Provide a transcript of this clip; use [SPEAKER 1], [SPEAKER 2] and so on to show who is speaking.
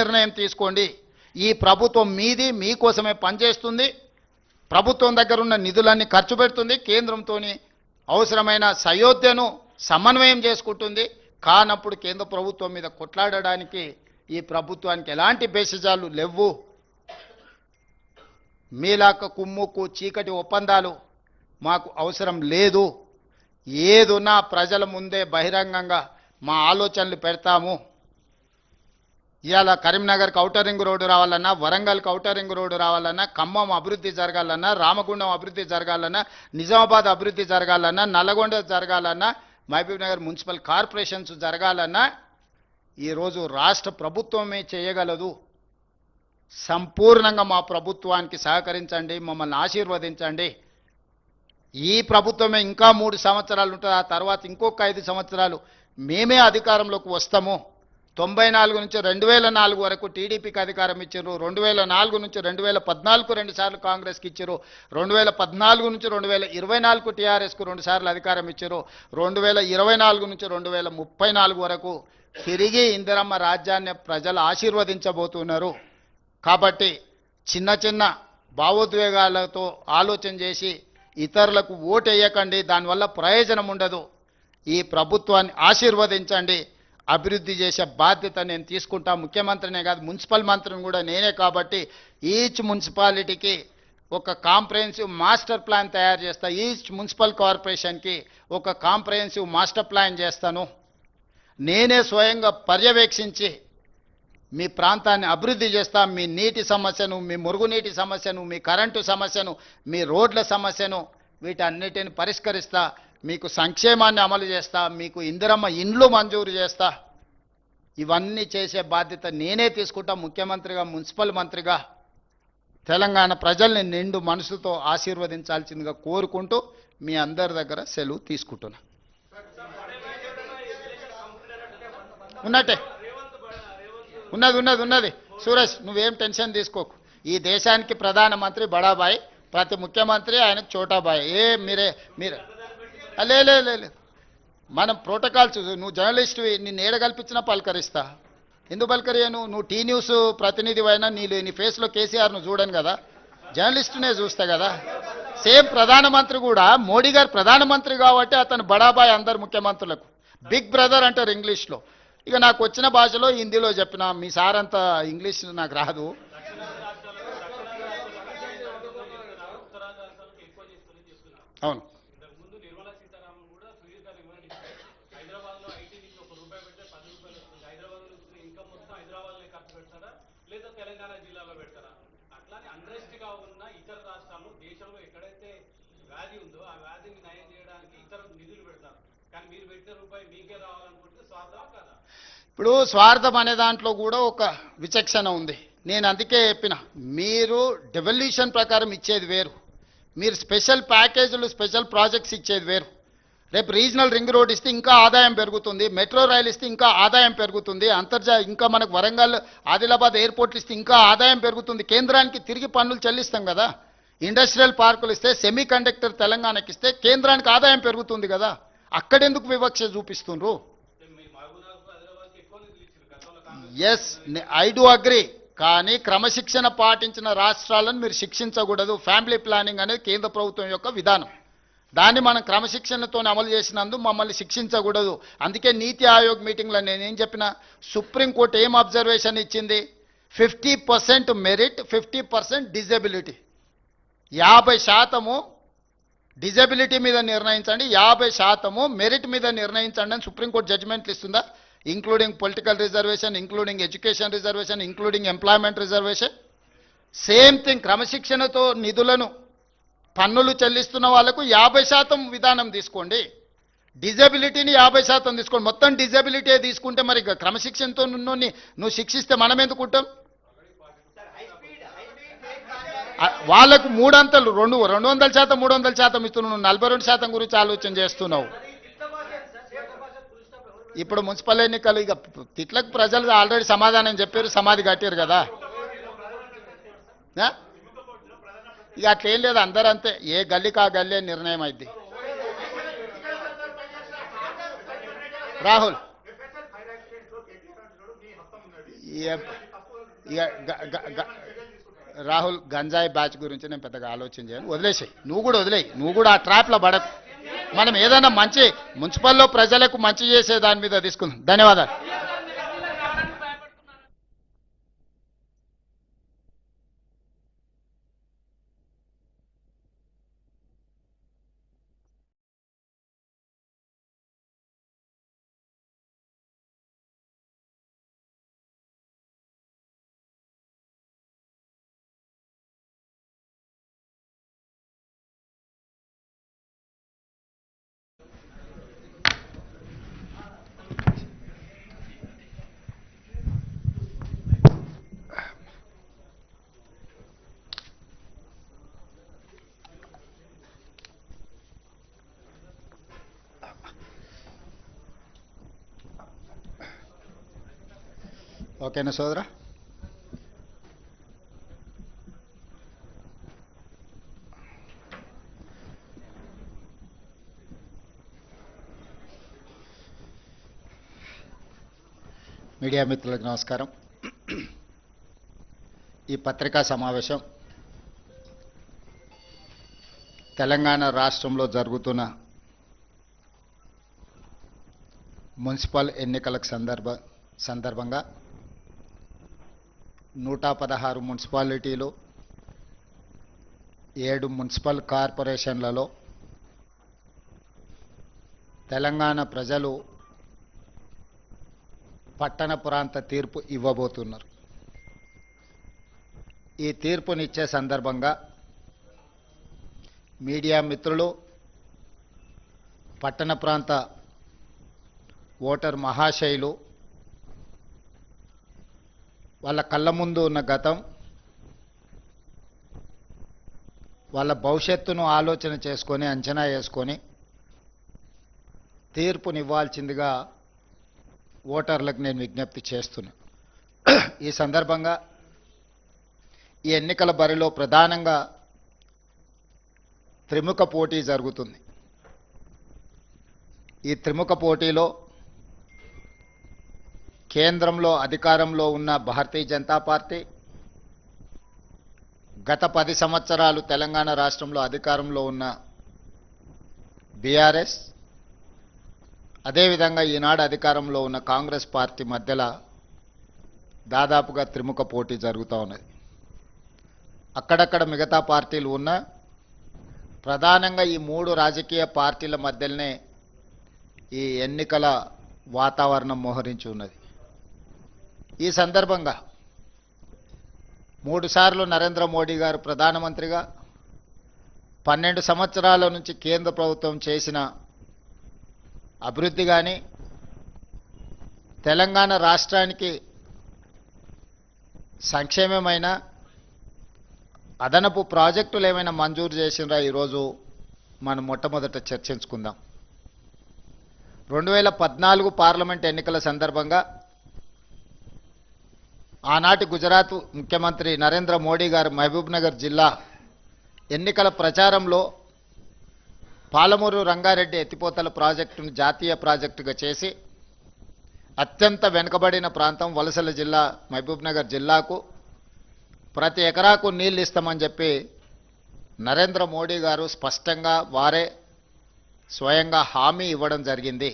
[SPEAKER 1] నిర్ణయం తీసుకోండి. ఈ ప్రభుత్వం మీది, మీకోసమే పనిచేస్తుంది. ప్రభుత్వం దగ్గర ఉన్న నిధులన్నీ ఖర్చు పెడుతుంది. కేంద్రంతోని అవసరమైన సయోధ్యను సమన్వయం చేసుకుంటుంది. కానప్పుడు కేంద్ర ప్రభుత్వం మీద కొట్లాడడానికి ఈ ప్రభుత్వానికి ఎలాంటి బేసిజాలు లేవు. మీలాక కుమ్ముకు చీకటి ఒప్పందాలు మాకు అవసరం లేదు. ఏదున్నా ప్రజల ముందే బహిరంగంగా మా ఆలోచనలు పెడతాము. ఇవాళ కరీంనగర్కి ఔటర్ రింగ్ రోడ్డు రావాలన్నా, వరంగల్కి ఔటర్ రింగ్ రోడ్డు రావాలన్నా, ఖమ్మం అభివృద్ధి జరగాలన్నా, రామగుండం అభివృద్ధి జరగాలన్నా, నిజామాబాద్ అభివృద్ధి జరగాలన్నా, నల్లగొండ జరగాలన్నా, మహబూబ్ నగర్ మున్సిపల్ కార్పొరేషన్స్ జరగాలన్నా ఈరోజు రాష్ట్ర ప్రభుత్వమే చేయగలదు. సంపూర్ణంగా మా ప్రభుత్వానికి సహకరించండి, మమ్మల్ని ఆశీర్వదించండి. ఈ ప్రభుత్వమే ఇంకా 3 సంవత్సరాలు ఉంటుంది. ఆ తర్వాత ఇంకొక 5 సంవత్సరాలు మేమే అధికారంలోకి వస్తాము. 94 నుంచి 2004 వరకు టీడీపీకి అధికారం ఇచ్చారు. 2004 నుంచి 2014 2 సార్లు కాంగ్రెస్కి ఇచ్చారు. 2014 నుంచి 2024 టీఆర్ఎస్కు 2 సార్లు అధికారం ఇచ్చారు. 2024 నుంచి 2034 వరకు తిరిగి ఇందిరమ్మ రాజ్యాన్ని ప్రజలు ఆశీర్వదించబోతున్నారు. కాబట్టి చిన్న చిన్న భావోద్వేగాలతో ఆలోచన చేసి ఇతరులకు ఓటు వేయకండి. దానివల్ల ప్రయోజనం ఉండదు. ఈ ప్రభుత్వాన్ని ఆశీర్వదించండి. అభివృద్ధి చేసే బాధ్యత నేను తీసుకుంటా. ముఖ్యమంత్రినే కాదు, మున్సిపల్ మంత్రిని కూడా నేనే. కాబట్టి ఈచ్ మున్సిపాలిటీకి ఒక కాంప్రహెన్సివ్ మాస్టర్ ప్లాన్ తయారు చేస్తా. ఈచ్ మున్సిపల్ కార్పొరేషన్కి ఒక కాంప్రహెన్సివ్ మాస్టర్ ప్లాన్ చేస్తాను. నేనే స్వయంగా పర్యవేక్షించి మీ ప్రాంతాన్ని అభివృద్ధి చేస్తా. మీ నీటి సమస్యను, మీ మురుగునీటి సమస్యను, మీ కరెంటు సమస్యను, మీ రోడ్ల సమస్యను వీటన్నిటిని పరిష్కరిస్తా. మీకు సంక్షేమాన్ని అమలు చేస్తా. మీకు ఇందిరమ్మ ఇండ్లు మంజూరు చేస్తా. ఇవన్నీ చేసే బాధ్యత నేనే తీసుకుంటా. ముఖ్యమంత్రిగా, మున్సిపల్ మంత్రిగా తెలంగాణ ప్రజల్ని నిండు మనసుతో ఆశీర్వదించాల్సిందిగా కోరుకుంటూ మీ అందరి దగ్గర సెలవు తీసుకుంటున్నా. ఉన్నట్టే ఉన్నది సురేష్, నువ్వేం టెన్షన్ తీసుకోకు. ఈ దేశానికి ప్రధానమంత్రి బడాబాయ్, ప్రతి ముఖ్యమంత్రి ఆయన చోటాబాయ్. మీరే లే మనం ప్రోటోకాల్స్. నువ్వు జర్నలిస్ట్వి, నిన్ను ఏడ కల్పించినా పలకరిస్తా. ఎందుకు పలకరియను? నువ్వు టీ న్యూస్ ప్రతినిధి అయినా నీ ఫేస్లో కేసీఆర్ను చూడను కదా, జర్నలిస్టునే చూస్తా కదా. సేమ్ ప్రధానమంత్రి కూడా, మోడీ గారు ప్రధానమంత్రి కాబట్టి అతను బడాబాయ్ అందరు ముఖ్యమంత్రులకు. బిగ్ బ్రదర్ అంటారు ఇంగ్లీష్లో. ఇక నాకు వచ్చిన భాషలో హిందీలో చెప్పిన. మీ సార్ అంత ఇంగ్లీష్ నాకు రాదు. అవును, ఇప్పుడు స్వార్థం అనే దాంట్లో కూడా ఒక విచక్షణ ఉంది. నేను అందుకే చెప్పిన, మీరు డెవల్యూషన్ ప్రకారం ఇచ్చేది వేరు, మీరు స్పెషల్ ప్యాకేజీలు, స్పెషల్ ప్రాజెక్ట్స్ ఇచ్చేది వేరు. రేపు రీజనల్ రింగ్ రోడ్ ఇస్తే ఇంకా ఆదాయం పెరుగుతుంది, మెట్రో రైలు ఇస్తే ఇంకా ఆదాయం పెరుగుతుంది, ఇంకా మనకు వరంగల్, ఆదిలాబాద్ ఎయిర్పోర్ట్లు ఇస్తే ఇంకా ఆదాయం పెరుగుతుంది. కేంద్రానికి తిరిగి పన్నులు చెల్లిస్తాం కదా. ఇండస్ట్రియల్ పార్కులు ఇస్తే, సెమీ కండక్టర్ తెలంగాణకి ఇస్తే కేంద్రానికి ఆదాయం పెరుగుతుంది కదా. అక్కడెందుకు వివక్ష చూపిస్తుండ్రు? Yes, I do agree. కానీ క్రమశిక్షణ పాటించిన రాష్ట్రాలను మీరు శిక్షించకూడదు. ఫ్యామిలీ ప్లానింగ్ అనేది కేంద్ర ప్రభుత్వం యొక్క విధానం. దాన్ని మనం క్రమశిక్షణతో అమలు చేసినందుకు మమ్మల్ని శిక్షించకూడదు. అందుకే నీతి ఆయోగ్ మీటింగ్లో నేనేం చెప్పిన, సుప్రీంకోర్టు ఏం అబ్జర్వేషన్ ఇచ్చింది? 50% మెరిట్, 50% డిజబిలిటీ. 50% డిజబిలిటీ మీద నిర్ణయించండి, 50% మెరిట్ మీద నిర్ణయించండి అని సుప్రీంకోర్టు జడ్జిమెంట్లు ఇస్తుందా? Including political reservation, including education reservation, including employment reservation. Same thing, క్రమశిక్షణతో నిధులను పన్నులు చెల్లిస్తున్న వాళ్ళకు 50% విధానం తీసుకోండి, డిజబిలిటీని 50% తీసుకోండి. మొత్తం డిజబిలిటీ తీసుకుంటే మరి క్రమశిక్షణతో నువ్వు శిక్షిస్తే మనం ఎందుకు ఉంటాం? వాళ్ళకు 3 అంతలు 200% 300% ఇస్తున్నావు. 42% గురించి ఆలోచన చేస్తున్నావు. ఇప్పుడు మున్సిపల్ ఎన్నికలు, ఇక తిట్లకు ప్రజలు ఆల్రెడీ సమాధానం చెప్పారు, సమాధి కట్టారు కదా. ఇక అట్లేం లేదు, అందరూ అంతే. ఏ గల్లీకి ఆ గల్లీ నిర్ణయం అయింది. రాహుల్ ఇక రాహుల్ గంజాయి బ్యాచ్ గురించి నేను పెద్దగా ఆలోచన చేయను, వదిలేసాయి. నువ్వు కూడా వదిలేయి, నువ్వు కూడా ఆ ట్రాప్లో పడకు. మనం ఏదైనా మంచి మున్సిపల్లో ప్రజలకు మంచి చేసే దాని మీద తీసుకుందాం. ధన్యవాదాలు. ఓకేనా సోదరా? మీడియా మిత్రులకు నమస్కారం. ఈ పత్రికా సమావేశం తెలంగాణ రాష్ట్రంలో జరుగుతున్న మున్సిపల్ ఎన్నికలకు సందర్భంగా 116 మున్సిపాలిటీలు, 7 మున్సిపల్ కార్పొరేషన్లలో తెలంగాణ ప్రజలు పట్టణ ప్రాంత తీర్పు ఇవ్వబోతున్నారు. ఈ తీర్పునిచ్చే సందర్భంగా మీడియా మిత్రులు, పట్టణ ప్రాంత ఓటర్ మహాశయులు వాళ్ళ కళ్ళ ముందు ఉన్న గతం, వాళ్ళ భవిష్యత్తును ఆలోచన చేసుకొని అంచనా వేసుకొని తీర్పునివ్వాల్సిందిగా ఓటర్లకు నేను విజ్ఞప్తి చేస్తున్నా. ఈ సందర్భంగా ఈ ఎన్నికల బరిలో ప్రధానంగా త్రిముఖ పోటీ జరుగుతుంది. ఈ త్రిముఖ పోటీలో కేంద్రంలో అధికారంలో ఉన్న భారతీయ జనతా పార్టీ, గత 10 సంవత్సరాలు తెలంగాణ రాష్ట్రంలో అధికారంలో ఉన్న బీఆర్ఎస్, అదేవిధంగా ఈనాడు అధికారంలో ఉన్న కాంగ్రెస్ పార్టీ మధ్యలో దాదాపుగా త్రిముఖ పోటీ జరుగుతూ ఉన్నది. అక్కడక్కడ మిగతా పార్టీలు ఉన్న ప్రధానంగా ఈ 3 రాజకీయ పార్టీల మధ్యలోనే ఈ ఎన్నికల వాతావరణం మోహరించి ఉన్నది. ఈ సందర్భంగా 3 సార్లు నరేంద్ర మోడీ గారు ప్రధానమంత్రిగా, 12 సంవత్సరాల నుంచి కేంద్ర ప్రభుత్వం చేసిన అభివృద్ధి కానీ, తెలంగాణ రాష్ట్రానికి సంక్షేమమైన అదనపు ప్రాజెక్టులు ఏమైనా మంజూరు చేసినరా ఈరోజు మనం మొట్టమొదట చర్చించుకుందాం. 2014 పార్లమెంట్ ఎన్నికల సందర్భంగా ఆనాటి గుజరాత్ ముఖ్యమంత్రి నరేంద్ర మోడీ గారు మహబూబ్ నగర్ జిల్లా ఎన్నికల ప్రచారంలో పాలమూరు రంగారెడ్డి ఎత్తిపోతల ప్రాజెక్టును జాతీయ ప్రాజెక్టుగా చేసి అత్యంత వెనుకబడిన ప్రాంతం వలసల జిల్లా మహబూబ్ నగర్ జిల్లాకు ప్రతి ఎకరాకు నీళ్ళు ఇస్తామని చెప్పి నరేంద్ర మోడీ గారు స్పష్టంగా వారే స్వయంగా హామీ ఇవ్వడం జరిగింది.